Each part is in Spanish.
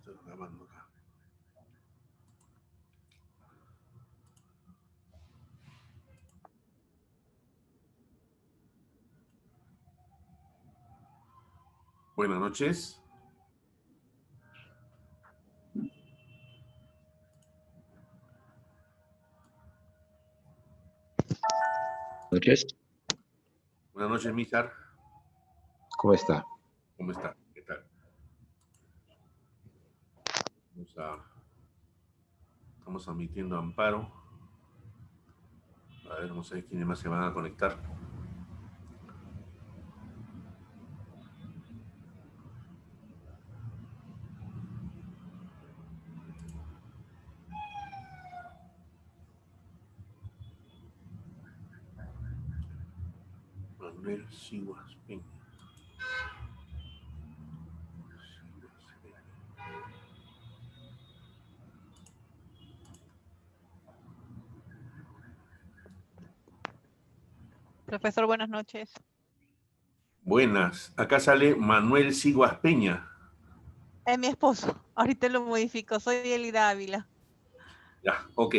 Estoy grabando acá. Buenas noches. Noches. Buenas noches, Míjar. ¿Cómo está? ¿Cómo está? ¿Qué tal? Estamos admitiendo Amparo. A ver, vamos a ver quiénes más se van a conectar. Manuel Siguas Peña. Profesor, buenas noches. Buenas. Acá sale Manuel Siguas Peña. Es mi esposo. Ahorita lo modifico. Soy Elida Ávila. Ya, ok.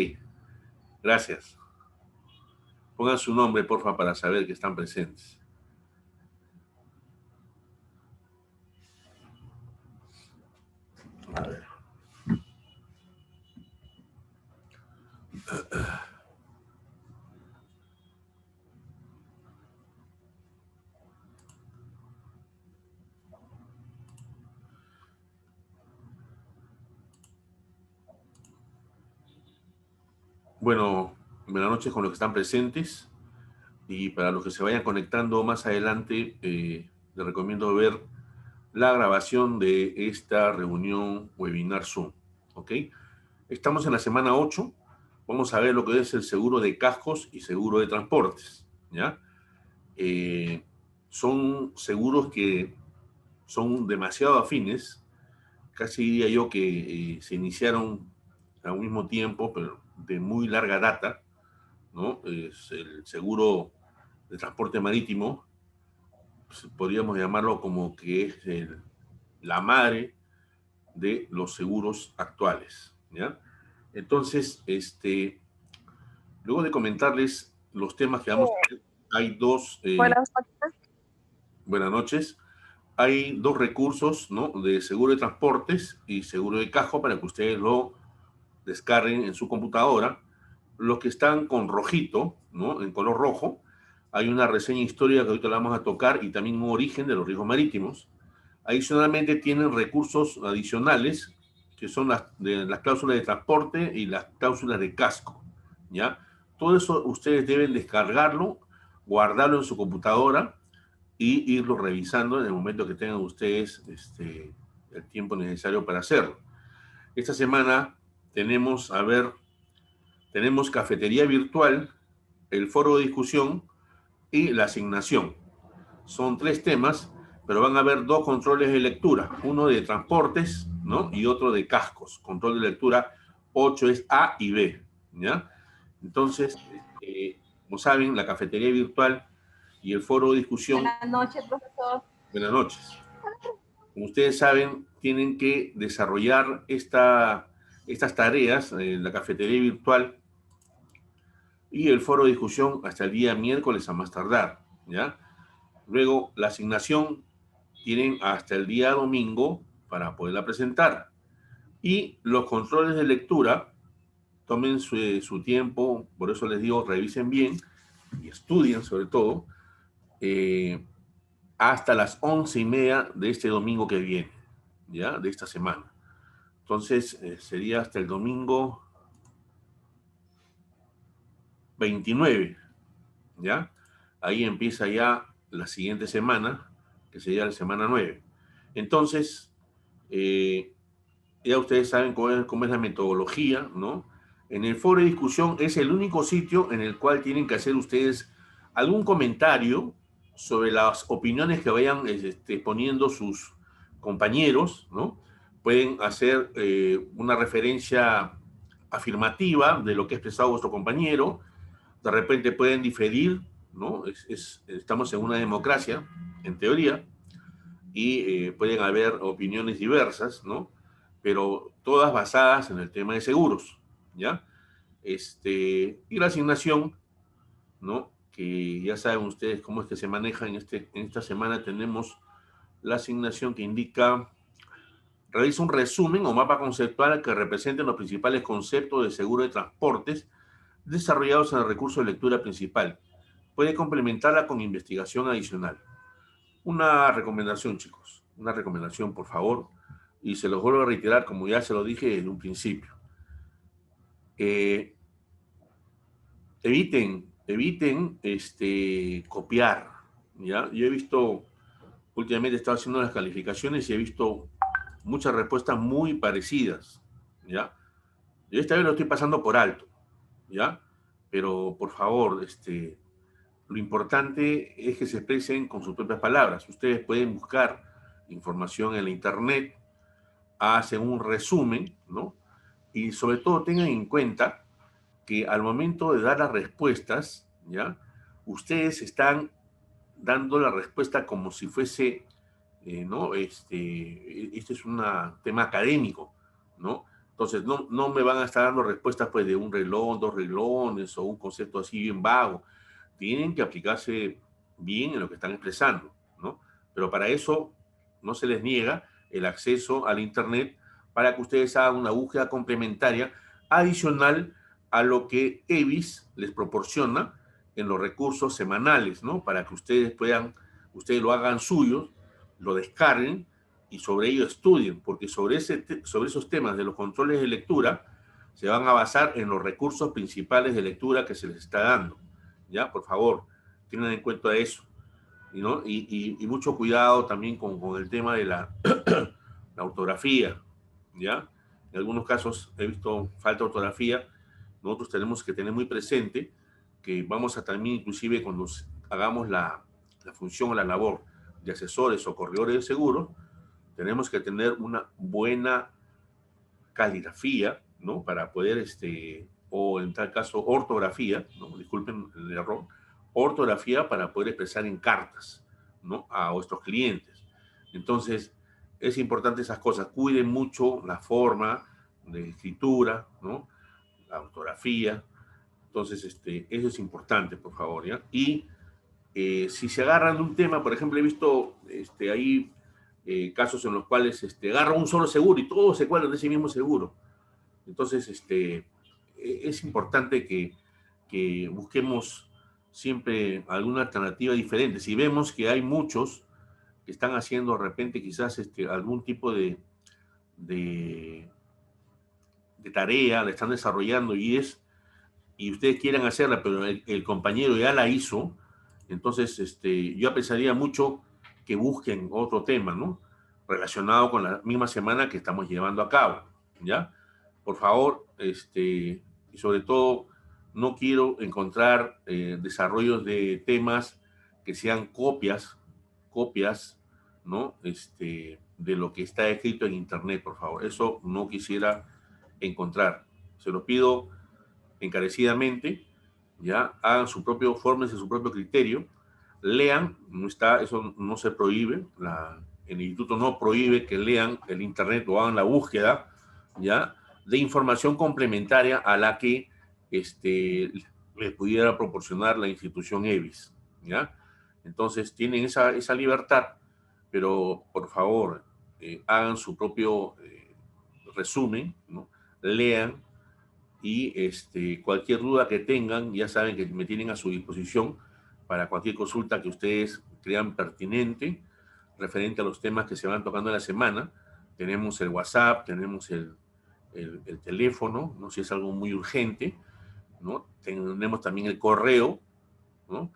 Gracias. Pongan su nombre, porfa, para saber que están presentes. A ver. Bueno, buenas noches con los que están presentes. Y para los que se vayan conectando más adelante, les recomiendo ver la grabación de esta reunión webinar Zoom. ¿Ok? Estamos en la semana 8. Vamos a ver lo que es el seguro de cascos y seguro de transportes. ¿Ya? Son seguros que son demasiado afines. Casi diría yo que se iniciaron al mismo tiempo, pero de muy larga data, ¿no? Es el seguro de transporte marítimo, pues, podríamos llamarlo como que es la madre de los seguros actuales, ¿ya? Entonces, luego de comentarles los temas que vamos a ver, hay dos... buenas noches. Hay dos recursos, ¿no? De seguro de transportes y seguro de casco para que ustedes lo descarguen en su computadora. Los que están con rojito, ¿no? En color rojo, hay una reseña histórica que ahorita la vamos a tocar y también un origen de los riesgos marítimos. Adicionalmente tienen recursos adicionales que son las cláusulas de transporte y las cláusulas de casco, ¿ya? Todo eso ustedes deben descargarlo, guardarlo en su computadora y irlo revisando en el momento que tengan ustedes el tiempo necesario para hacerlo. Esta semana tenemos cafetería virtual, el foro de discusión y la asignación. Son 3 temas, pero van a haber 2 controles de lectura, uno de transportes, ¿no? Y otro de cascos. Control de lectura 8 es A y B, ¿ya? Entonces, como saben, la cafetería virtual y el foro de discusión... Buenas noches, profesor. Buenas noches. Como ustedes saben, tienen que desarrollar estas tareas en la cafetería virtual y el foro de discusión hasta el día miércoles a más tardar, ¿ya? Luego, la asignación tienen hasta el día domingo para poderla presentar. Y los controles de lectura, tomen su tiempo, por eso les digo, revisen bien y estudien sobre todo, hasta las 11:30 de este domingo que viene, ¿ya? De esta semana. Entonces, sería hasta el domingo 29, ¿ya? Ahí empieza ya la siguiente semana, que sería la semana 9. Entonces, ya ustedes saben cómo es la metodología, ¿no? En el foro de discusión es el único sitio en el cual tienen que hacer ustedes algún comentario sobre las opiniones que vayan poniendo sus compañeros, ¿no? Pueden hacer una referencia afirmativa de lo que ha expresado vuestro compañero. De repente pueden diferir, ¿no? Estamos en una democracia, en teoría, y pueden haber opiniones diversas, ¿no? pero todas basadas en el tema de seguros, ¿ya? Y la asignación, ¿no? Que ya saben ustedes cómo es que se maneja en esta semana. Tenemos la asignación que indica: realiza un resumen o mapa conceptual que represente los principales conceptos de seguro de transportes desarrollados en el recurso de lectura principal. Puede complementarla con investigación adicional. Una recomendación, chicos, una recomendación, por favor, y se los vuelvo a reiterar, como ya se lo dije desde un principio. Eviten copiar, ¿ya? Yo he visto, últimamente he estado haciendo las calificaciones y he visto muchas respuestas muy parecidas, ¿ya? Yo esta vez lo estoy pasando por alto, ¿ya? Pero, por favor, lo importante es que se expresen con sus propias palabras. Ustedes pueden buscar información en la internet, hacen un resumen, ¿no? Y sobre todo tengan en cuenta que al momento de dar las respuestas, ¿ya? Ustedes están dando la respuesta como si fuese, ¿no? Este es un tema académico, ¿no? Entonces, no me van a estar dando respuestas pues de un reloj, dos relojes o un concepto así bien vago. Tienen que aplicarse bien en lo que están expresando, ¿no? Pero para eso no se les niega el acceso al Internet para que ustedes hagan una búsqueda complementaria adicional a lo que EVIS les proporciona en los recursos semanales, ¿no? Para que ustedes lo hagan suyo, lo descarguen y sobre ello estudien, porque sobre esos temas de los controles de lectura se van a basar en los recursos principales de lectura que se les está dando. ¿Ya? Por favor, tengan en cuenta eso, ¿no? Y mucho cuidado también con el tema de la ortografía, ¿ya? En algunos casos he visto falta de ortografía. Nosotros tenemos que tener muy presente que vamos a también, inclusive cuando hagamos la función o la labor de asesores o corredores de seguros, tenemos que tener una buena caligrafía, ¿no? Para poder, o en tal caso, ortografía, ¿no? Disculpen el error, ortografía para poder expresar en cartas, ¿no? A vuestros clientes. Entonces, es importante esas cosas. Cuiden mucho la forma de escritura, ¿no? La ortografía. Entonces, eso es importante, por favor, ¿ya? Y si se agarran de un tema, por ejemplo, he visto ahí casos en los cuales agarra un solo seguro y todos se cuadran de ese mismo seguro. Entonces, es importante que busquemos siempre alguna alternativa diferente. Si vemos que hay muchos que están haciendo de repente quizás algún tipo de tarea, la están desarrollando y ustedes quieren hacerla, pero el compañero ya la hizo, entonces yo pensaría mucho que busquen otro tema, ¿no? Relacionado con la misma semana que estamos llevando a cabo, ¿ya? Por favor, y sobre todo, no quiero encontrar desarrollos de temas que sean copias, ¿no? De lo que está escrito en Internet, por favor. Eso no quisiera encontrar. Se lo pido encarecidamente, ya hagan su propio, fórmense su propio criterio, lean, eso no se prohíbe, el instituto no prohíbe que lean el Internet o hagan la búsqueda, ya, de información complementaria a la que les pudiera proporcionar la institución EVIS, ya. Entonces tienen esa libertad, pero por favor hagan su propio resumen, ¿no? Lean, y cualquier duda que tengan, ya saben que me tienen a su disposición para cualquier consulta que ustedes crean pertinente referente a los temas que se van tocando en la semana. Tenemos el WhatsApp, tenemos el teléfono, ¿no? Si es algo muy urgente, ¿no? Tenemos también el correo, ¿no?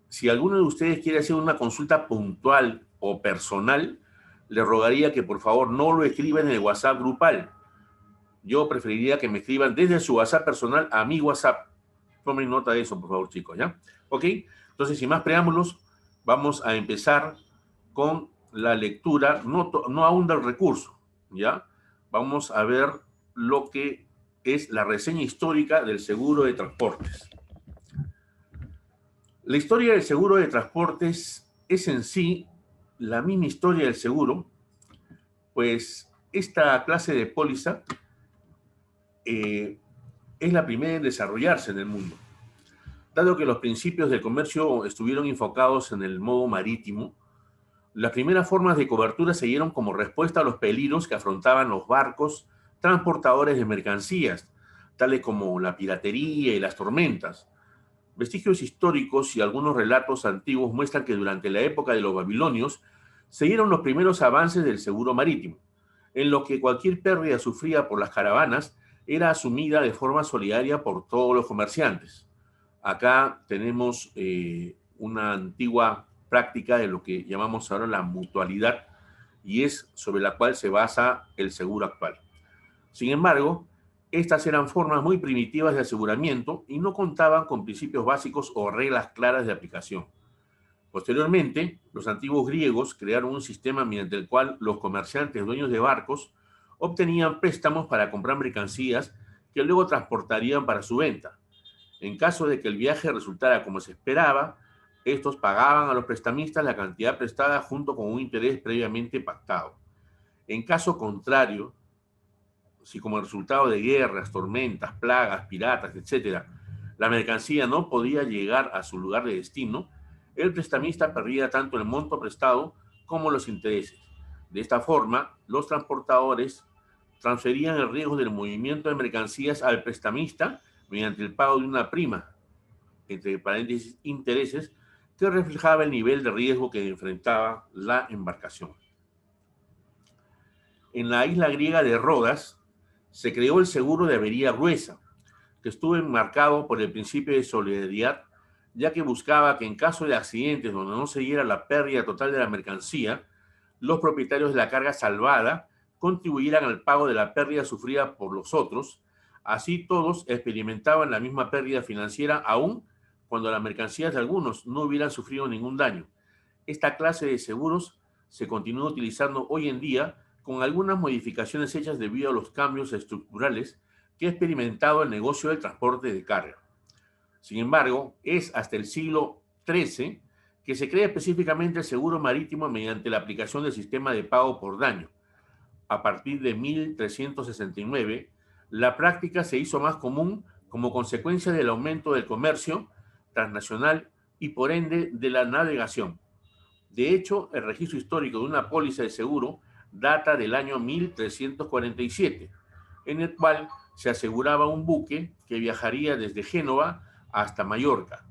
Si alguno de ustedes quiere hacer una consulta puntual o personal, le rogaría que por favor no lo escriban en el WhatsApp grupal. Yo preferiría que me escriban desde su WhatsApp personal a mi WhatsApp. Tomen nota de eso, por favor, chicos, ¿ya? ¿Ok? Entonces, sin más preámbulos, vamos a empezar con la lectura, no aún del recurso, ¿ya? Vamos a ver lo que es la reseña histórica del seguro de transportes. La historia del seguro de transportes es en sí la misma historia del seguro, pues Esta clase de póliza es la primera en desarrollarse en el mundo. Dado que los principios del comercio estuvieron enfocados en el modo marítimo, las primeras formas de cobertura se dieron como respuesta a los peligros que afrontaban los barcos transportadores de mercancías, tales como la piratería y las tormentas. Vestigios históricos y algunos relatos antiguos muestran que durante la época de los babilonios se dieron los primeros avances del seguro marítimo, en lo que cualquier pérdida sufrida por las caravanas era asumida de forma solidaria por todos los comerciantes. Acá tenemos una antigua práctica de lo que llamamos ahora la mutualidad, y es sobre la cual se basa el seguro actual. Sin embargo, estas eran formas muy primitivas de aseguramiento y no contaban con principios básicos o reglas claras de aplicación. Posteriormente, los antiguos griegos crearon un sistema mediante el cual los comerciantes dueños de barcos obtenían préstamos para comprar mercancías que luego transportarían para su venta. En caso de que el viaje resultara como se esperaba, estos pagaban a los prestamistas la cantidad prestada junto con un interés previamente pactado. En caso contrario, si como resultado de guerras, tormentas, plagas, piratas, etc., la mercancía no podía llegar a su lugar de destino, el prestamista perdía tanto el monto prestado como los intereses. De esta forma, los transportadores transferían el riesgo del movimiento de mercancías al prestamista mediante el pago de una prima, entre paréntesis, intereses, que reflejaba el nivel de riesgo que enfrentaba la embarcación. En la isla griega de Rodas se creó el seguro de avería gruesa, que estuvo enmarcado por el principio de solidaridad, ya que buscaba que en caso de accidentes donde no se diera la pérdida total de la mercancía, los propietarios de la carga salvada contribuyeran al pago de la pérdida sufrida por los otros. Así todos experimentaban la misma pérdida financiera aún cuando las mercancías de algunos no hubieran sufrido ningún daño. Esta clase de seguros se continúa utilizando hoy en día con algunas modificaciones hechas debido a los cambios estructurales que ha experimentado el negocio del transporte de carga. Sin embargo, es hasta el siglo XIII que se crea específicamente el seguro marítimo mediante la aplicación del sistema de pago por daño. A partir de 1369, la práctica se hizo más común como consecuencia del aumento del comercio transnacional y por ende de la navegación. De hecho, el registro histórico de una póliza de seguro data del año 1347, en el cual se aseguraba un buque que viajaría desde Génova hasta Mallorca.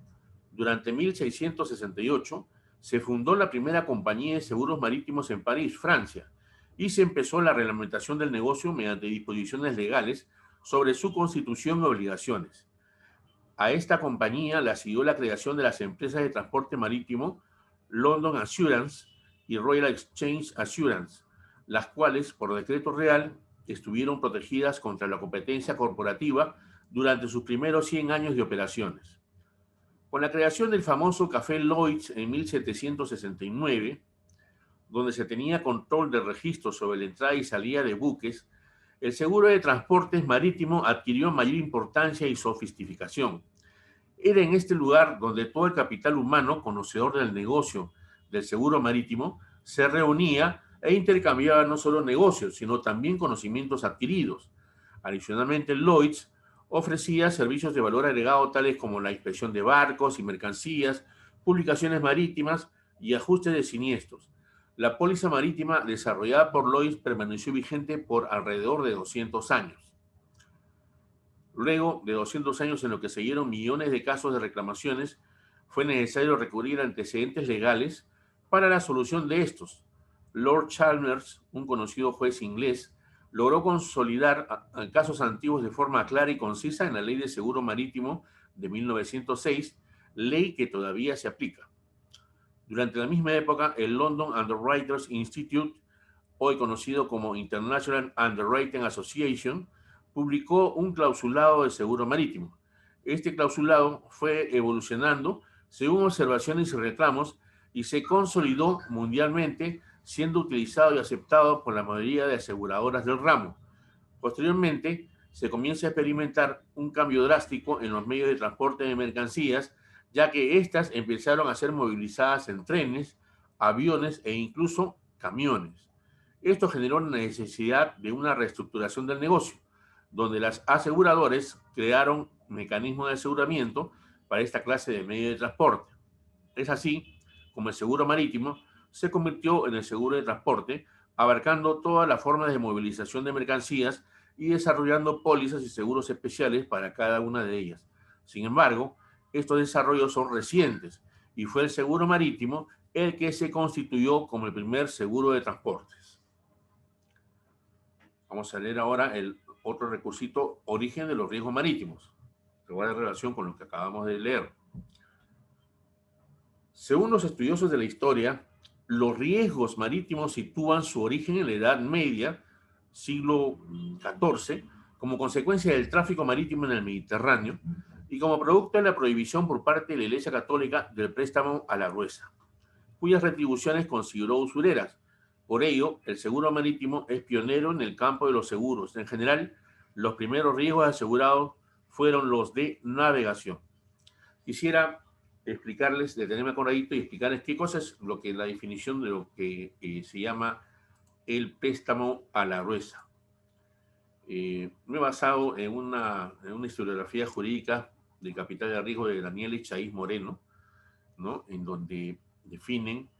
Durante 1668 se fundó la primera compañía de seguros marítimos en París, Francia, y se empezó la reglamentación del negocio mediante disposiciones legales sobre su constitución y obligaciones. A esta compañía la siguió la creación de las empresas de transporte marítimo London Assurance y Royal Exchange Assurance, las cuales, por decreto real, estuvieron protegidas contra la competencia corporativa durante sus primeros 100 años de operaciones. Con la creación del famoso Café Lloyd's en 1769, donde se tenía control del registro sobre la entrada y salida de buques, el seguro de transportes marítimo adquirió mayor importancia y sofisticación. Era en este lugar donde todo el capital humano, conocedor del negocio del seguro marítimo, se reunía e intercambiaba no solo negocios, sino también conocimientos adquiridos. Adicionalmente, Lloyd's ofrecía servicios de valor agregado tales como la inspección de barcos y mercancías, publicaciones marítimas y ajuste de siniestros. La póliza marítima desarrollada por Lloyd's permaneció vigente por alrededor de 200 años. Luego de 200 años en los que siguieron millones de casos de reclamaciones, fue necesario recurrir a antecedentes legales para la solución de estos. Lord Chalmers, un conocido juez inglés, logró consolidar casos antiguos de forma clara y concisa en la Ley de Seguro Marítimo de 1906, ley que todavía se aplica. Durante la misma época, el London Underwriters Institute, hoy conocido como International Underwriting Association, publicó un clausulado de seguro marítimo. Este clausulado fue evolucionando según observaciones y reclamos y se consolidó mundialmente, siendo utilizado y aceptado por la mayoría de aseguradoras del ramo. Posteriormente, se comienza a experimentar un cambio drástico en los medios de transporte de mercancías, ya que éstas empezaron a ser movilizadas en trenes, aviones e incluso camiones. Esto generó la necesidad de una reestructuración del negocio, donde las aseguradoras crearon mecanismos de aseguramiento para esta clase de medio de transporte. Es así como el seguro marítimo se convirtió en el seguro de transporte, abarcando todas las formas de movilización de mercancías y desarrollando pólizas y seguros especiales para cada una de ellas. Sin embargo, estos desarrollos son recientes y fue el seguro marítimo el que se constituyó como el primer seguro de transportes. Vamos a leer ahora el otro recursito, origen de los riesgos marítimos, que guarda relación con lo que acabamos de leer. Según los estudiosos de la historia, los riesgos marítimos sitúan su origen en la Edad Media, siglo XIV, como consecuencia del tráfico marítimo en el Mediterráneo y como producto de la prohibición por parte de la Iglesia Católica del préstamo a la gruesa, cuyas retribuciones consideró usureras. Por ello, el seguro marítimo es pionero en el campo de los seguros. En general, los primeros riesgos asegurados fueron los de navegación. Quisiera explicarles, detenerme acordadito y explicarles qué cosa es lo que la definición de lo que se llama el préstamo a la gruesa. Me he basado en una historiografía jurídica de Capital de Riesgo de Daniel Echaíz Moreno, ¿no? En donde definen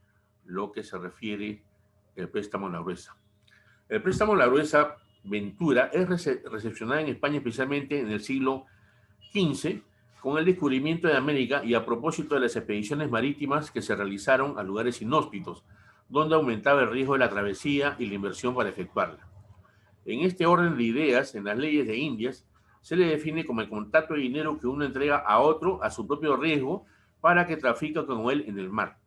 lo que se refiere el préstamo a la gruesa. El préstamo a la gruesa Ventura es recepcionada en España especialmente en el siglo XV con el descubrimiento de América y a propósito de las expediciones marítimas que se realizaron a lugares inhóspitos, donde aumentaba el riesgo de la travesía y la inversión para efectuarla. En este orden de ideas, en las leyes de Indias, se le define como el contrato de dinero que uno entrega a otro a su propio riesgo para que trafique con él en el mar.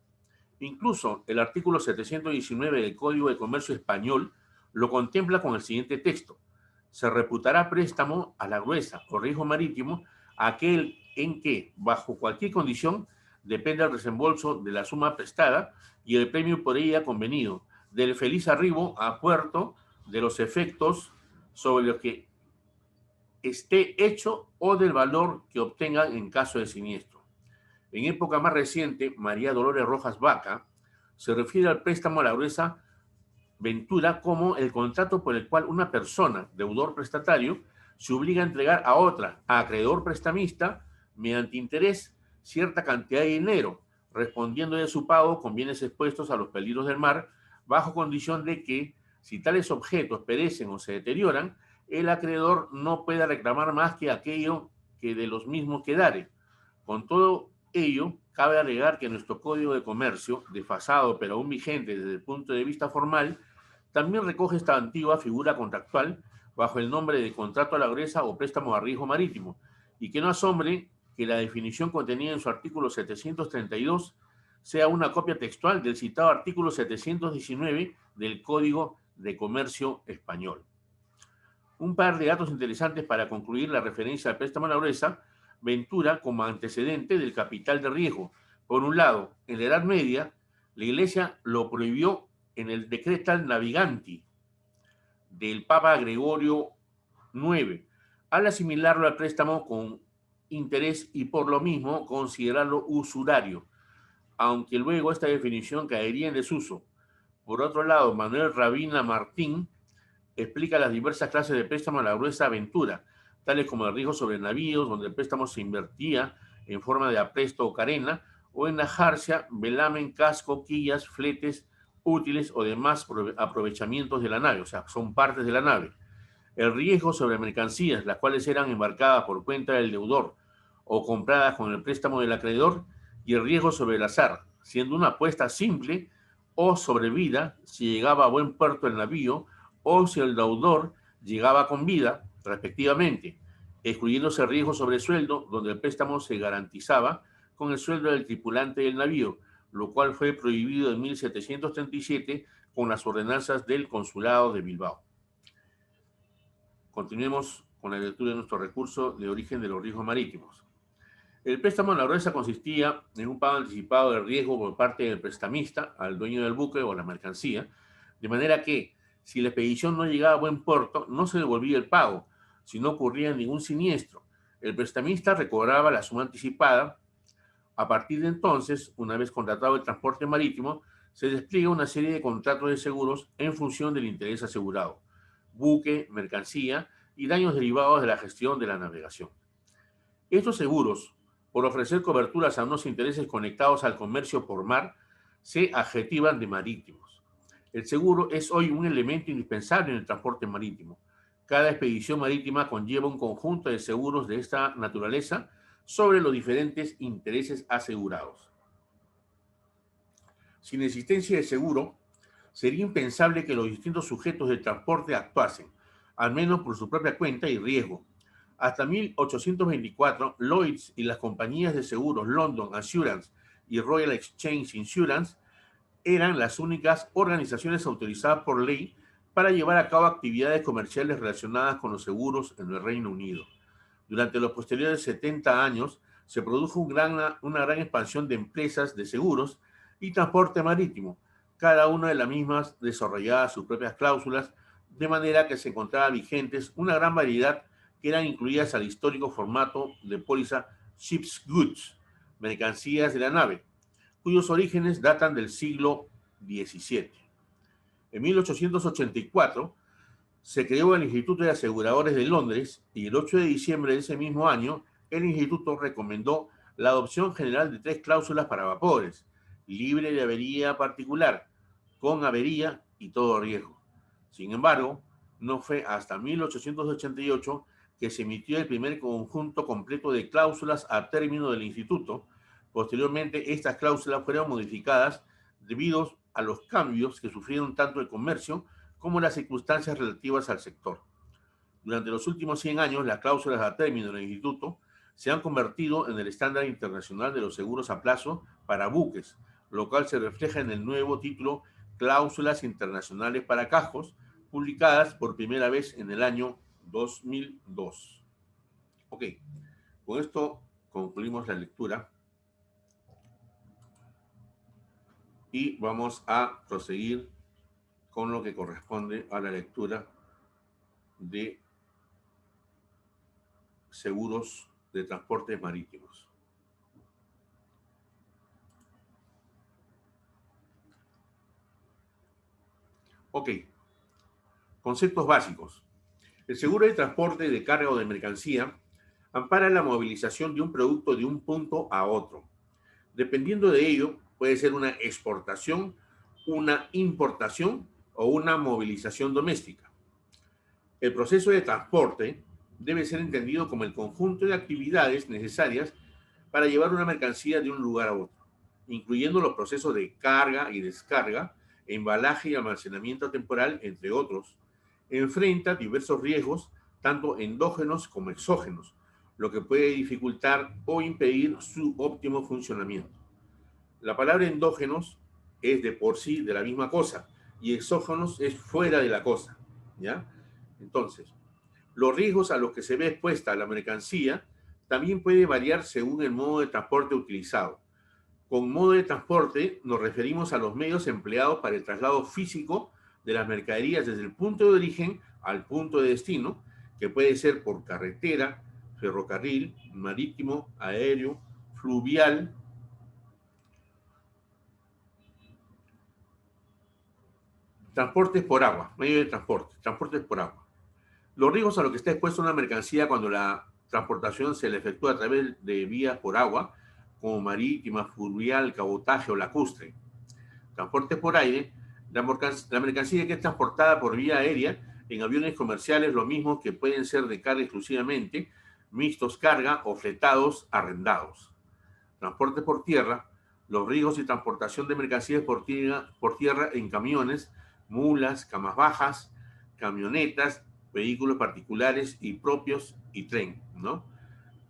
Incluso el artículo 719 del Código de Comercio Español lo contempla con el siguiente texto: se reputará préstamo a la gruesa o riesgo marítimo aquel en que, bajo cualquier condición, depende el desembolso de la suma prestada y el premio por ella convenido, del feliz arribo a puerto de los efectos sobre los que esté hecho o del valor que obtengan en caso de siniestro. En época más reciente, María Dolores Rojas Vaca se refiere al préstamo a la gruesa Ventura como el contrato por el cual una persona, deudor prestatario, se obliga a entregar a otra, a acreedor prestamista, mediante interés, cierta cantidad de dinero, respondiendo de su pago con bienes expuestos a los peligros del mar, bajo condición de que, si tales objetos perecen o se deterioran, el acreedor no pueda reclamar más que aquello que de los mismos quedare. Con todo ello, cabe agregar que nuestro Código de Comercio, desfasado pero aún vigente desde el punto de vista formal, también recoge esta antigua figura contractual bajo el nombre de contrato a la gruesa o préstamo a riesgo marítimo, y que no asombre que la definición contenida en su artículo 732 sea una copia textual del citado artículo 719 del Código de Comercio Español. Un par de datos interesantes para concluir la referencia al préstamo a la gruesa Ventura como antecedente del capital de riesgo. Por un lado, en la Edad Media, la Iglesia lo prohibió en el Decretal Naviganti del Papa Gregorio IX, al asimilarlo al préstamo con interés y por lo mismo considerarlo usurario, aunque luego esta definición caería en desuso. Por otro lado, Manuel Rabina Martín explica las diversas clases de préstamo a la gruesa Ventura, tales como el riesgo sobre navíos, donde el préstamo se invertía en forma de apresto o carena, o en la jarcia, velamen, casco, quillas, fletes, útiles o demás aprovechamientos de la nave, o sea, son partes de la nave. El riesgo sobre mercancías, las cuales eran embarcadas por cuenta del deudor o compradas con el préstamo del acreedor, y el riesgo sobre el azar, siendo una apuesta simple o sobre vida si llegaba a buen puerto el navío o si el deudor llegaba con vida, respectivamente, excluyéndose el riesgo sobre sueldo, donde el préstamo se garantizaba con el sueldo del tripulante del navío, lo cual fue prohibido en 1737 con las ordenanzas del Consulado de Bilbao. Continuemos con la lectura de nuestro recurso de origen de los riesgos marítimos. El préstamo a la gruesa consistía en un pago anticipado de riesgo por parte del prestamista al dueño del buque o la mercancía, de manera que, si la expedición no llegaba a buen puerto, no se devolvía el pago. Si no ocurría ningún siniestro, el prestamista recobraba la suma anticipada. A partir de entonces, una vez contratado el transporte marítimo, se despliega una serie de contratos de seguros en función del interés asegurado, buque, mercancía y daños derivados de la gestión de la navegación. Estos seguros, por ofrecer coberturas a unos intereses conectados al comercio por mar, se adjetivan de marítimos. El seguro es hoy un elemento indispensable en el transporte marítimo. Cada expedición marítima conlleva un conjunto de seguros de esta naturaleza sobre los diferentes intereses asegurados. Sin existencia de seguro, sería impensable que los distintos sujetos de transporte actuasen, al menos por su propia cuenta y riesgo. Hasta 1824, Lloyd's y las compañías de seguros London Assurance y Royal Exchange Insurance eran las únicas organizaciones autorizadas por ley para llevar a cabo actividades comerciales relacionadas con los seguros en el Reino Unido. Durante los posteriores 70 años, se produjo una gran expansión de empresas de seguros y transporte marítimo, cada una de las mismas desarrollaba sus propias cláusulas, de manera que se encontraba vigentes una gran variedad que eran incluidas al histórico formato de póliza Ship's Goods, mercancías de la nave, cuyos orígenes datan del siglo XVII. En 1884 se creó el Instituto de Aseguradores de Londres y el 8 de diciembre de ese mismo año el instituto recomendó la adopción general de 3 cláusulas para vapores: libre de avería particular, con avería y todo riesgo. Sin embargo, no fue hasta 1888 que se emitió el primer conjunto completo de cláusulas a término del instituto. Posteriormente, estas cláusulas fueron modificadas debido a los cambios que sufrieron tanto el comercio como las circunstancias relativas al sector. Durante los últimos 100 años, las cláusulas a término del instituto se han convertido en el estándar internacional de los seguros a plazo para buques, lo cual se refleja en el nuevo título Cláusulas Internacionales para Cajos, publicadas por primera vez en el año 2002. Ok, con esto concluimos la lectura y vamos a proseguir con lo que corresponde a la lectura de seguros de transportes marítimos. Ok, conceptos básicos. El seguro de transporte de carga o de mercancía ampara la movilización de un producto de un punto a otro. Dependiendo de ello, puede ser una exportación, una importación o una movilización doméstica. El proceso de transporte debe ser entendido como el conjunto de actividades necesarias para llevar una mercancía de un lugar a otro, incluyendo los procesos de carga y descarga, embalaje y almacenamiento temporal, entre otros. Enfrenta diversos riesgos, tanto endógenos como exógenos, lo que puede dificultar o impedir su óptimo funcionamiento. La palabra endógenos es de por sí de la misma cosa y exógenos es fuera de la cosa, ¿ya? Entonces, los riesgos a los que se ve expuesta la mercancía también puede variar según el modo de transporte utilizado. Con modo de transporte nos referimos a los medios empleados para el traslado físico de las mercaderías desde el punto de origen al punto de destino, que puede ser por carretera, ferrocarril, marítimo, aéreo, fluvial, transportes por agua, medio de transporte, transportes por agua. Los riesgos a los que está expuesta una mercancía cuando la transportación se le efectúa a través de vías por agua, como marítima, fluvial, cabotaje o lacustre. Transportes por aire, la mercancía que es transportada por vía aérea en aviones comerciales, lo mismo que pueden ser de carga exclusivamente, mixtos carga o fletados arrendados. Transportes por tierra, los riesgos y transportación de mercancías por tierra en camiones, mulas, camas bajas, camionetas, vehículos particulares y propios y tren, ¿no?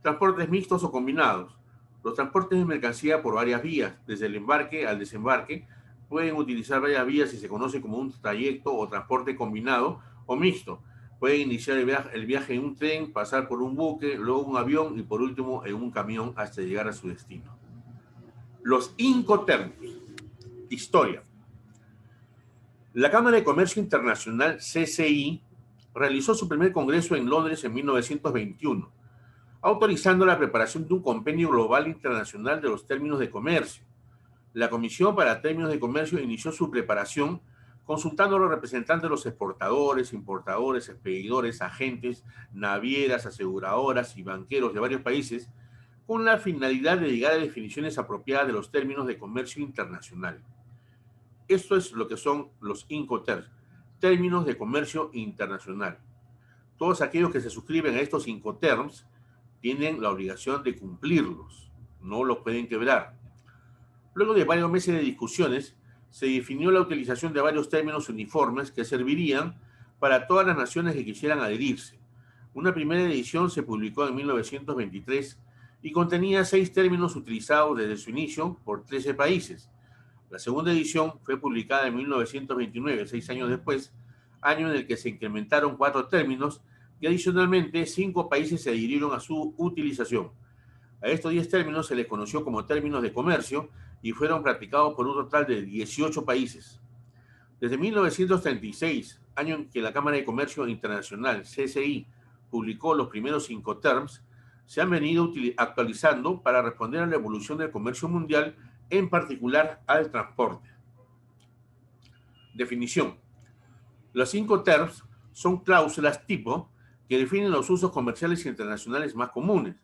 Transportes mixtos o combinados. Los transportes de mercancía por varias vías, desde el embarque al desembarque, pueden utilizar varias vías y se conoce como un trayecto o transporte combinado o mixto. Pueden iniciar el viaje en un tren, pasar por un buque, luego un avión y por último en un camión hasta llegar a su destino. Los Incoterms. Historia. La Cámara de Comercio Internacional, CCI, realizó su primer congreso en Londres en 1921, autorizando la preparación de un compendio global internacional de los términos de comercio. La Comisión para Términos de Comercio inició su preparación consultando a los representantes de los exportadores, importadores, expedidores, agentes, navieras, aseguradoras y banqueros de varios países con la finalidad de llegar a definiciones apropiadas de los términos de comercio internacional. Esto es lo que son los Incoterms, términos de comercio internacional. Todos aquellos que se suscriben a estos Incoterms tienen la obligación de cumplirlos, no los pueden quebrar. Luego de varios meses de discusiones, se definió la utilización de varios términos uniformes que servirían para todas las naciones que quisieran adherirse. Una primera edición se publicó en 1923 y contenía 6 términos utilizados desde su inicio por 13 países. La segunda edición fue publicada en 1929, 6 años después, año en el que se incrementaron 4 términos y adicionalmente 5 países se adhirieron a su utilización. A estos 10 términos se les conoció como términos de comercio y fueron practicados por un total de 18 países. Desde 1936, año en que la Cámara de Comercio Internacional, CCI, publicó los primeros Incoterms, se han venido actualizando para responder a la evolución del comercio mundial, en particular al transporte. Definición. Los Incoterms son cláusulas tipo que definen los usos comerciales internacionales más comunes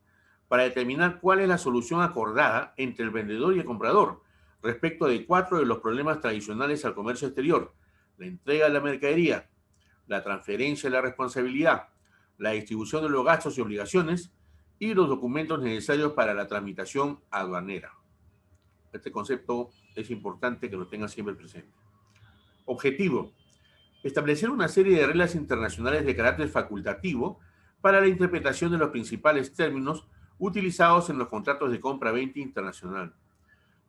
para determinar cuál es la solución acordada entre el vendedor y el comprador respecto de 4 de los problemas tradicionales al comercio exterior: la entrega de la mercadería, la transferencia de la responsabilidad, la distribución de los gastos y obligaciones y los documentos necesarios para la tramitación aduanera. Este concepto es importante que lo tengan siempre presente. Objetivo: establecer una serie de reglas internacionales de carácter facultativo para la interpretación de los principales términos utilizados en los contratos de compra-venta internacional.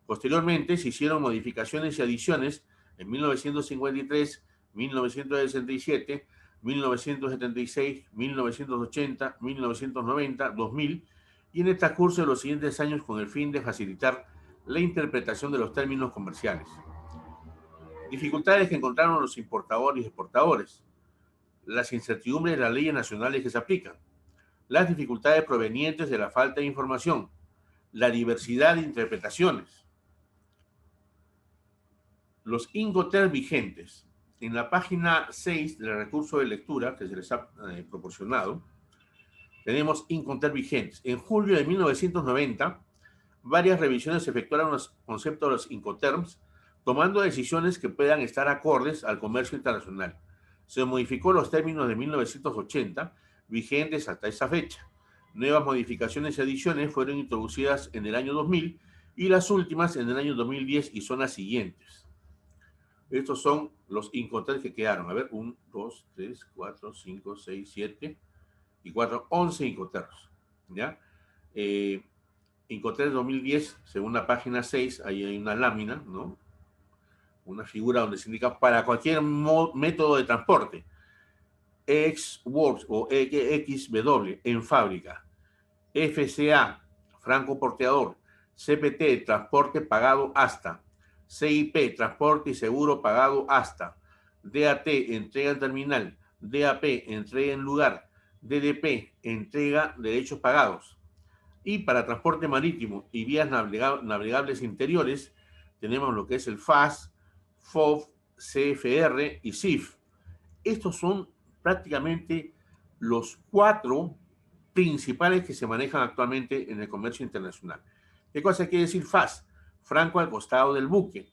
Posteriormente se hicieron modificaciones y adiciones en 1953, 1967, 1976, 1980, 1990, 2000 y en el transcurso de los siguientes años con el fin de facilitar la interpretación de los términos comerciales. Dificultades que encontraron los importadores y exportadores. Las incertidumbres de las leyes nacionales que se aplican. Las dificultades provenientes de la falta de información. La diversidad de interpretaciones. Los Incoterms vigentes. En la página 6 del recurso de lectura que se les ha proporcionado, tenemos Incoterms vigentes. En julio de 1990, varias revisiones se efectuaron los conceptos de los Incoterms, tomando decisiones que puedan estar acordes al comercio internacional. Se modificó los términos de 1980, vigentes hasta esa fecha. Nuevas modificaciones y adiciones fueron introducidas en el año 2000 y las últimas en el año 2010 y son las siguientes. Estos son los Incoterms que quedaron. A ver, 1, 2, 3, 4, 5, 6, 7 y 4, 11 Incoterms. ¿Ya? Incoterms 2010, según la página 6, ahí hay una lámina, ¿no? Una figura donde se indica para cualquier método de transporte. Ex-Works o XW en fábrica. FCA, franco porteador. CPT, transporte pagado hasta. CIP, transporte y seguro pagado hasta. DAT, entrega en terminal. DAP, entrega en lugar. DDP, entrega derechos pagados. Y para transporte marítimo y vías navegables interiores, tenemos lo que es el FAS, FOB, CFR y CIF. Estos son prácticamente los 4 principales que se manejan actualmente en el comercio internacional. ¿Qué cosa quiere decir FAS? Franco al costado del buque.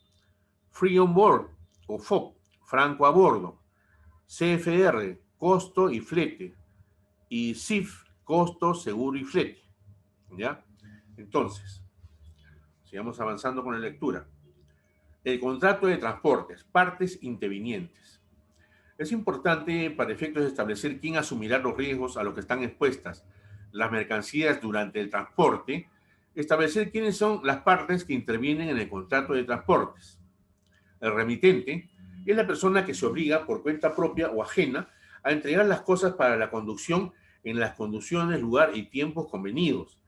Free on board o FOB, franco a bordo. CFR, costo y flete. Y CIF, costo, seguro y flete. ¿Ya? Entonces, sigamos avanzando con la lectura. El contrato de transportes, partes intervinientes. Es importante para efectos de establecer quién asumirá los riesgos a los que están expuestas las mercancías durante el transporte, establecer quiénes son las partes que intervienen en el contrato de transportes. El remitente es la persona que se obliga por cuenta propia o ajena a entregar las cosas para la conducción en las condiciones, lugar y tiempos convenidos.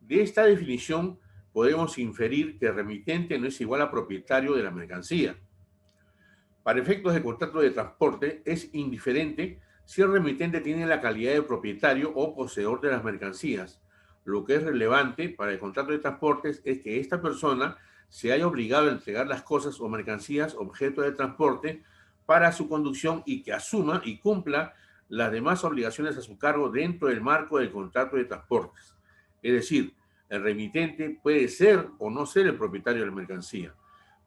De esta definición podemos inferir que el remitente no es igual a propietario de la mercancía. Para efectos de contrato de transporte, es indiferente si el remitente tiene la calidad de propietario o poseedor de las mercancías. Lo que es relevante para el contrato de transportes es que esta persona se haya obligado a entregar las cosas o mercancías objeto de transporte para su conducción y que asuma y cumpla las demás obligaciones a su cargo dentro del marco del contrato de transportes. Es decir, el remitente puede ser o no ser el propietario de la mercancía.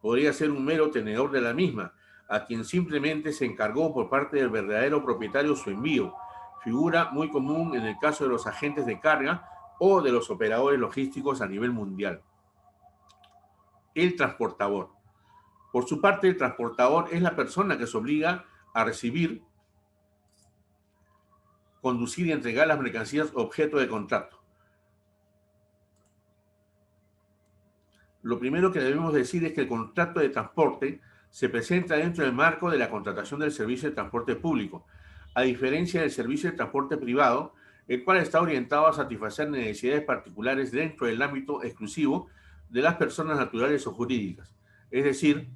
Podría ser un mero tenedor de la misma, a quien simplemente se encargó por parte del verdadero propietario su envío. Figura muy común en el caso de los agentes de carga o de los operadores logísticos a nivel mundial. El transportador. Por su parte, el transportador es la persona que se obliga a recibir, conducir y entregar las mercancías objeto de contrato. Lo primero que debemos decir es que el contrato de transporte se presenta dentro del marco de la contratación del servicio de transporte público, a diferencia del servicio de transporte privado, el cual está orientado a satisfacer necesidades particulares dentro del ámbito exclusivo de las personas naturales o jurídicas. Es decir,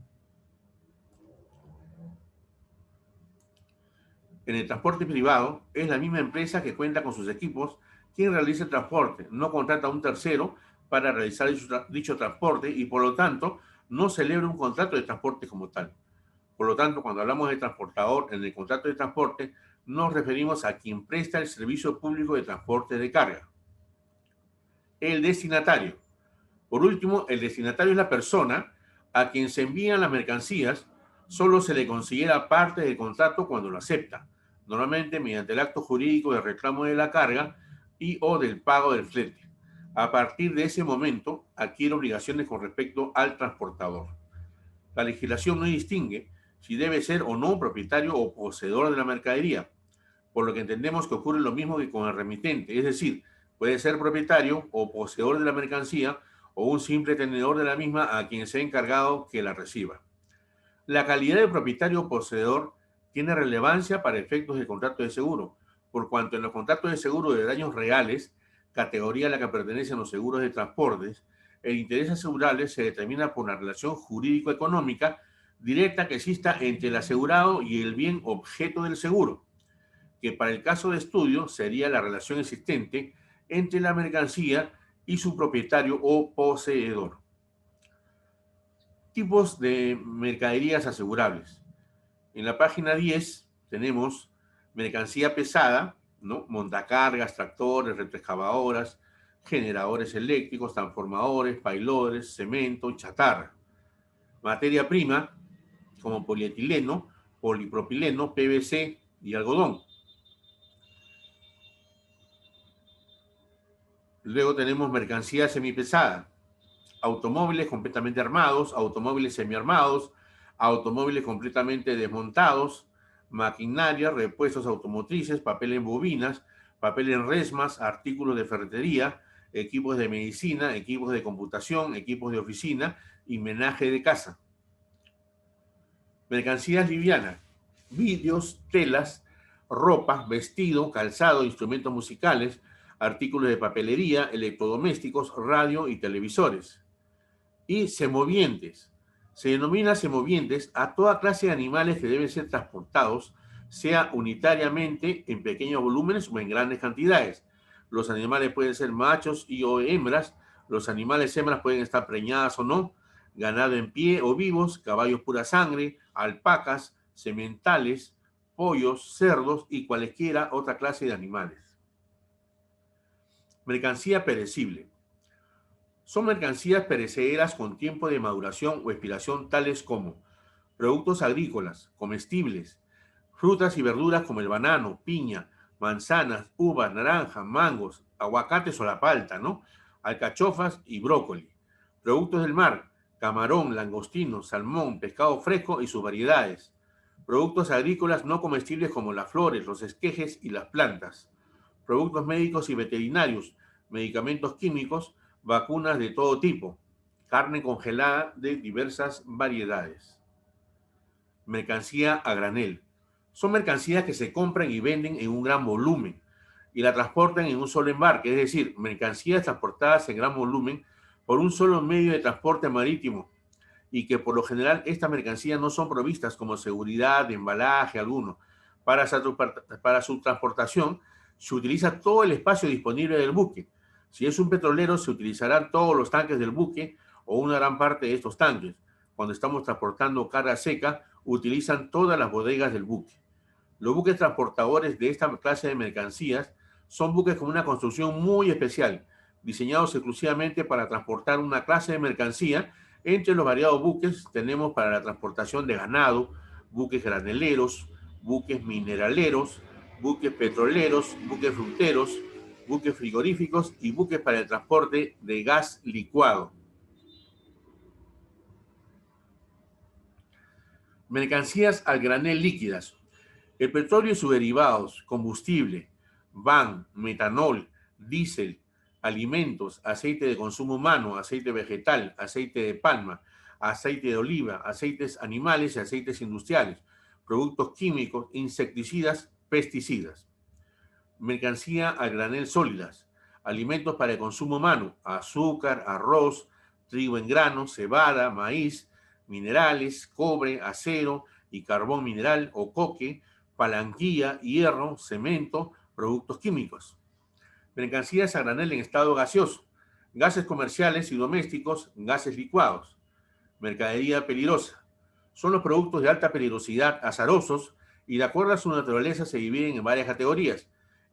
en el transporte privado es la misma empresa que cuenta con sus equipos quien realiza el transporte, no contrata a un tercero para realizar dicho transporte y por lo tanto no celebra un contrato de transporte como tal. Por lo tanto, cuando hablamos de transportador en el contrato de transporte, nos referimos a quien presta el servicio público de transporte de carga. El destinatario. Por último, el destinatario es la persona a quien se envían las mercancías, solo se le considera parte del contrato cuando lo acepta, normalmente mediante el acto jurídico de reclamo de la carga y o del pago del flete. A partir de ese momento, adquiere obligaciones con respecto al transportador. La legislación no distingue si debe ser o no propietario o poseedor de la mercadería, por lo que entendemos que ocurre lo mismo que con el remitente, es decir, puede ser propietario o poseedor de la mercancía o un simple tenedor de la misma a quien se ha encargado que la reciba. La calidad de propietario o poseedor tiene relevancia para efectos de contrato de seguro, por cuanto en los contratos de seguro de daños reales, categoría a la que pertenecen los seguros de transportes, el interés asegurable se determina por una relación jurídico-económica directa que exista entre el asegurado y el bien objeto del seguro, que para el caso de estudio sería la relación existente entre la mercancía y su propietario o poseedor. Tipos de mercaderías asegurables. En la página 10 tenemos mercancía pesada, ¿no? Montacargas, tractores, retroexcavadoras, generadores eléctricos, transformadores, payloaders, cemento, chatarra. Materia prima, como polietileno, polipropileno, PVC y algodón. Luego tenemos mercancía semipesada, automóviles completamente armados, automóviles semiarmados, automóviles completamente desmontados, maquinaria, repuestos automotrices, papel en bobinas, papel en resmas, artículos de ferretería, equipos de medicina, equipos de computación, equipos de oficina y menaje de casa. Mercancías livianas, vidrios, telas, ropa, vestido, calzado, instrumentos musicales, artículos de papelería, electrodomésticos, radio y televisores. Y semovientes. Se denomina semovientes a toda clase de animales que deben ser transportados, sea unitariamente, en pequeños volúmenes o en grandes cantidades. Los animales pueden ser machos y o hembras, los animales hembras pueden estar preñadas o no, ganado en pie o vivos, caballos pura sangre, alpacas, sementales, pollos, cerdos y cualesquiera otra clase de animales. Mercancía perecible. Son mercancías perecederas con tiempo de maduración o expiración tales como productos agrícolas, comestibles, frutas y verduras como el banano, piña, manzanas, uvas, naranjas, mangos, aguacates o la palta, ¿no? Alcachofas y brócoli. Productos del mar, camarón, langostino, salmón, pescado fresco y sus variedades. Productos agrícolas no comestibles como las flores, los esquejes y las plantas. Productos médicos y veterinarios, medicamentos químicos, vacunas de todo tipo, carne congelada de diversas variedades. Mercancía a granel. Son mercancías que se compran y venden en un gran volumen y la transportan en un solo embarque, es decir, mercancías transportadas en gran volumen por un solo medio de transporte marítimo y que por lo general estas mercancías no son provistas como seguridad, de embalaje alguno. Para su transportación se utiliza todo el espacio disponible del buque. Si es un petrolero, se utilizarán todos los tanques del buque o una gran parte de estos tanques. Cuando estamos transportando carga seca, utilizan todas las bodegas del buque. Los buques transportadores de esta clase de mercancías son buques con una construcción muy especial, diseñados exclusivamente para transportar una clase de mercancía. Entre los variados buques tenemos para la transportación de ganado, buques graneleros, buques mineraleros, buques petroleros, buques fruteros, buques frigoríficos y buques para el transporte de gas licuado. Mercancías al granel líquidas. El petróleo y sus derivados, combustible, van, metanol, diésel, alimentos, aceite de consumo humano, aceite vegetal, aceite de palma, aceite de oliva, aceites animales y aceites industriales, productos químicos, insecticidas, pesticidas. Mercancía a granel sólidas, alimentos para el consumo humano, azúcar, arroz, trigo en grano, cebada, maíz, minerales, cobre, acero y carbón mineral o coque, palanquilla, hierro, cemento, productos químicos. Mercancías a granel en estado gaseoso, gases comerciales y domésticos, gases licuados. Mercadería peligrosa. Son los productos de alta peligrosidad azarosos y de acuerdo a su naturaleza se dividen en varias categorías.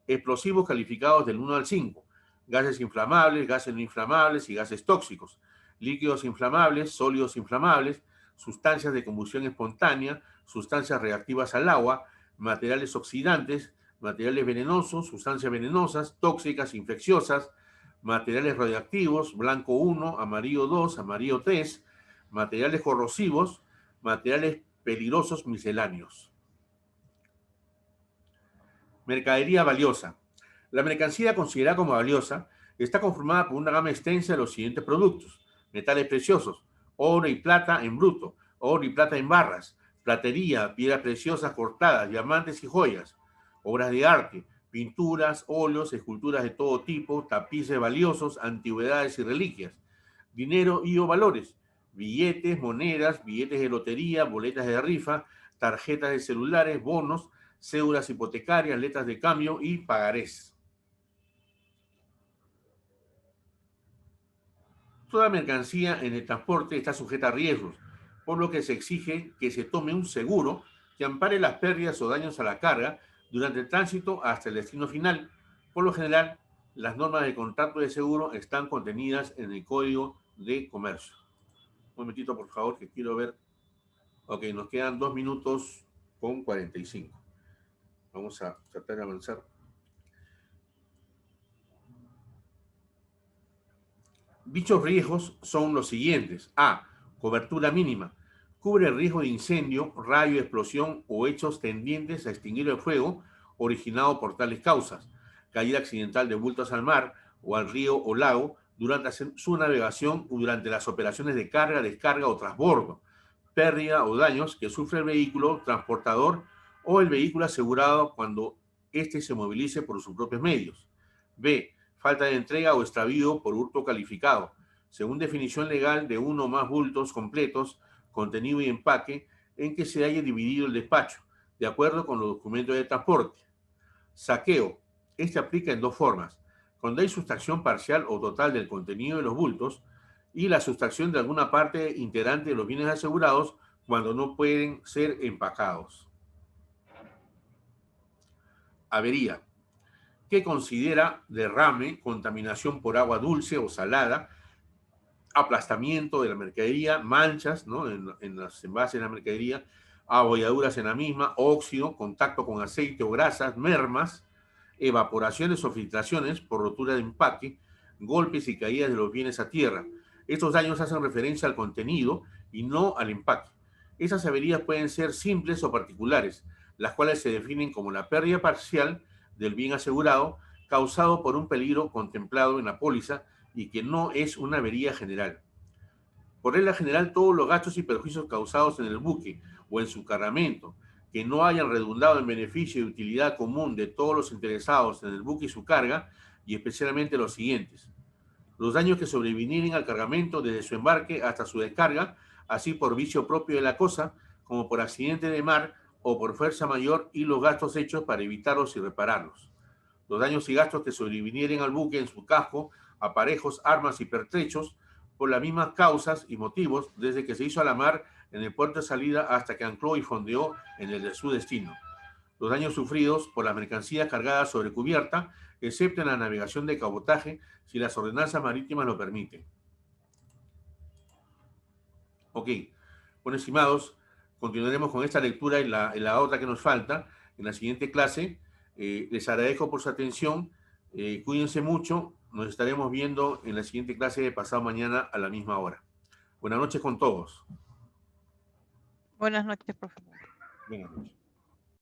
Explosivos calificados del 1 al 5, gases inflamables, gases no inflamables y gases tóxicos, líquidos inflamables, sólidos inflamables, sustancias de combustión espontánea, sustancias reactivas al agua, materiales oxidantes, materiales venenosos, sustancias venenosas, tóxicas, infecciosas, materiales radioactivos, blanco 1, amarillo 2, amarillo 3, materiales corrosivos, materiales peligrosos misceláneos. Mercadería valiosa. La mercancía considerada como valiosa está conformada por una gama extensa de los siguientes productos: metales preciosos, oro y plata en bruto, oro y plata en barras, platería, piedras preciosas cortadas, diamantes y joyas, obras de arte, pinturas, óleos, esculturas de todo tipo, tapices valiosos, antigüedades y reliquias, dinero y o valores, billetes, monedas, billetes de lotería, boletas de rifa, tarjetas de celulares, bonos, cédulas hipotecarias, letras de cambio y pagarés. Toda mercancía en el transporte está sujeta a riesgos, por lo que se exige que se tome un seguro que ampare las pérdidas o daños a la carga durante el tránsito hasta el destino final. Por lo general, las normas del contrato de seguro están contenidas en el Código de Comercio. Un momentito, por favor, que quiero ver. Ok, nos quedan 2 minutos con 45. Vamos a tratar de avanzar. Dichos riesgos son los siguientes. A. Cobertura mínima. Cubre el riesgo de incendio, rayo, explosión o hechos tendientes a extinguir el fuego originado por tales causas. Caída accidental de bultos al mar o al río o lago durante su navegación o durante las operaciones de carga, descarga o transbordo. Pérdida o daños que sufre el vehículo transportador o el vehículo asegurado cuando éste se movilice por sus propios medios. B. Falta de entrega o extravío por hurto calificado, según definición legal de uno o más bultos completos, contenido y empaque en que se haya dividido el despacho, de acuerdo con los documentos de transporte. Saqueo. Este aplica en dos formas: cuando hay sustracción parcial o total del contenido de los bultos y la sustracción de alguna parte integrante de los bienes asegurados cuando no pueden ser empacados. Avería, que considera derrame, contaminación por agua dulce o salada, aplastamiento de la mercadería, manchas, ¿no?, en los envases de la mercadería, abolladuras en la misma, óxido, contacto con aceite o grasas, mermas, evaporaciones o filtraciones por rotura de empaque, golpes y caídas de los bienes a tierra. Estos daños hacen referencia al contenido y no al empaque. Esas averías pueden ser simples o particulares, las cuales se definen como la pérdida parcial del bien asegurado causado por un peligro contemplado en la póliza y que no es una avería general. Por regla general, todos los gastos y perjuicios causados en el buque o en su cargamento que no hayan redundado en beneficio y utilidad común de todos los interesados en el buque y su carga, y especialmente los siguientes: los daños que sobrevinieren al cargamento desde su embarque hasta su descarga, así por vicio propio de la cosa, como por accidente de mar o por fuerza mayor, y los gastos hechos para evitarlos y repararlos. Los daños y gastos que sobrevinieren al buque en su casco, aparejos, armas y pertrechos, por las mismas causas y motivos desde que se hizo a la mar en el puerto de salida hasta que ancló y fondeó en el de su destino. Los daños sufridos por las mercancías cargadas sobre cubierta, excepto en la navegación de cabotaje, si las ordenanzas marítimas lo permiten. Ok, bueno, estimados, continuaremos con esta lectura y la otra que nos falta en la siguiente clase. Les agradezco por su atención. Cuídense mucho. Nos estaremos viendo en la siguiente clase de pasado mañana a la misma hora. Buenas noches con todos. Buenas noches, profesor. Buenas noches.